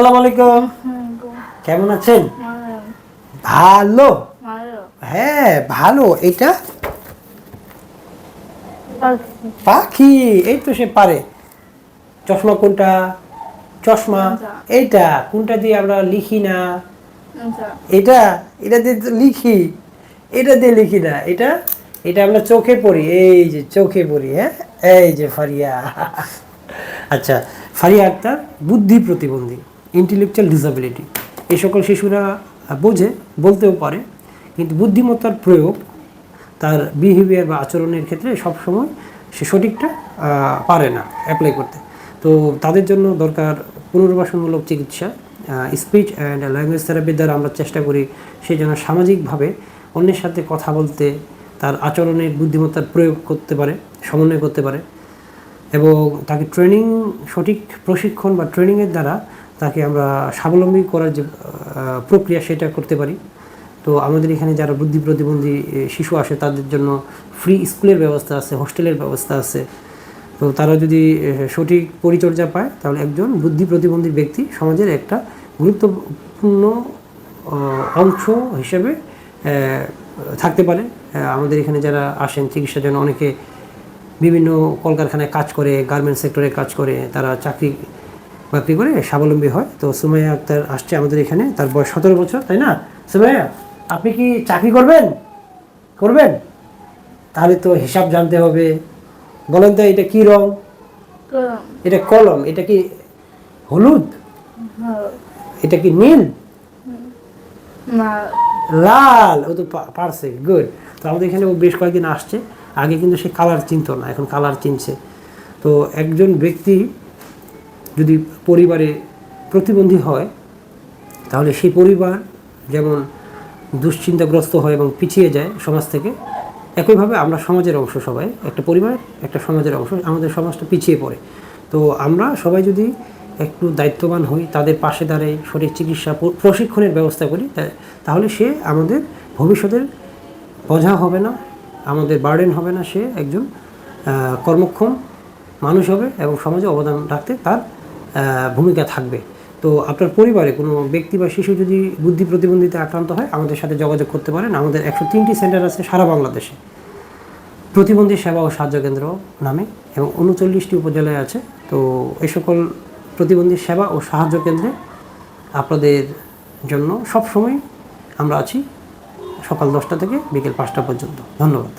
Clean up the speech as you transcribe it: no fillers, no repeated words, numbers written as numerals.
আসসালামু আলাইকুম। কেমন আছেন? ভালো। হ্যাঁ ভালো। এটা পাখি, এই তো সে পারে। চশমা কোনটা? চশমা এইটা কোনটা দিয়ে আমরা লিখি না? এটা এটা দিয়ে তো লিখি, এটা দিয়ে লিখি না। এটা এটা আমরা চোখে পড়ি, এই যে চোখে পড়ি। হ্যাঁ, এই যে ফারিয়া। আচ্ছা, ফারিয়া আক্তার বুদ্ধি প্রতিবন্ধী, ইন্টেলেকচুয়াল ডিসএবিলিটি। এই সকল শিশুরা বোঝে, বলতেও পারে, কিন্তু বুদ্ধিমত্তার প্রয়োগ তার বিহেভিয়ার বা আচরণের ক্ষেত্রে সবসময় সে সঠিকটা পারে না অ্যাপ্লাই করতে। তো তাদের জন্য দরকার পুনর্বাসনমূলক চিকিৎসা। স্পিচ অ্যান্ড ল্যাঙ্গুয়েজ থেরাপির দ্বারা আমরা চেষ্টা করি সে যেন সামাজিকভাবে অন্যের সাথে কথা বলতে, তার আচরণের বুদ্ধিমত্তার প্রয়োগ করতে পারে, সমন্বয় করতে পারে, এবং তাকে ট্রেনিং, সঠিক প্রশিক্ষণ বা ট্রেনিংয়ের দ্বারা তাকে আমরা স্বাবলম্বী করার যে প্রক্রিয়া সেটা করতে পারি। তো আমাদের এখানে যারা বুদ্ধি প্রতিবন্ধী শিশু আসে তাদের জন্য ফ্রি স্কুলের ব্যবস্থা আছে, হোস্টেলের ব্যবস্থা আছে। তো তারা যদি সঠিক পরিচর্যা পায় তাহলে একজন বুদ্ধি প্রতিবন্ধী ব্যক্তি সমাজের একটা গুরুত্বপূর্ণ অংশ হিসেবে থাকতে পারে। আমাদের এখানে যারা আসেন চিকিৎসার জন্য, অনেকে বিভিন্ন কলকারখানায় কাজ করে, গার্মেন্টস সেক্টরে কাজ করে, তারা চাকরি বাকরি করে স্বাবলম্বী হয়। তো সুমাইয়া আক্তার আসছে আমাদের এখানে, তার বয়স 17 বছর, তাই না সুমাইয়া? আপনি কি চাকরি করবেন? করবেন? তাহলে তো হিসাব জানতে হবে। বলেন তো, এটা কি রং? এটা কলম। এটা কি হলুদ? এটা কি নীল? লাল। ও তো পারছে, গুড। তো আমাদের এখানে ও বেশ কয়েকদিন আসছে। আগে কিন্তু সে কালার চিনতো না, এখন কালার চিনছে। তো একজন ব্যক্তি যদি পরিবারে প্রতিবন্ধী হয় তাহলে সেই পরিবার যেমন দুশ্চিন্তাগ্রস্ত হয় এবং পিছিয়ে যায় সমাজ থেকে, একইভাবে আমরা সমাজের অংশ। সবাই একটা পরিবার, একটা সমাজের অংশ। আমাদের সমাজটা পিছিয়ে পড়ে। তো আমরা সবাই যদি একটু দায়িত্ববান হই, তাদের পাশে দাঁড়াই, সঠিক চিকিৎসা প্রশিক্ষণের ব্যবস্থা করি, তাহলে সে আমাদের ভবিষ্যতের বোঝা হবে না, আমাদের বার্ডেন হবে না। সে একজন কর্মক্ষম মানুষ হবে এবং সমাজে অবদান রাখতে তার ভূমিকা থাকবে। তো আপনার পরিবারে কোনো ব্যক্তি বা শিশু যদি বুদ্ধি প্রতিবন্ধিতায় আক্রান্ত হয়, আমাদের সাথে যোগাযোগ করতে পারেন। আমাদের 103টি সেন্টার আছে সারা বাংলাদেশে, প্রতিবন্ধী সেবা ও সাহায্য কেন্দ্র নামে, এবং 39টি উপজেলায় আছে। তো এই সকল প্রতিবন্ধী সেবা ও সাহায্য কেন্দ্রে আপনাদের জন্য সবসময় আমরা আছি, সকাল 10টা থেকে বিকেল 5টা পর্যন্ত। ধন্যবাদ।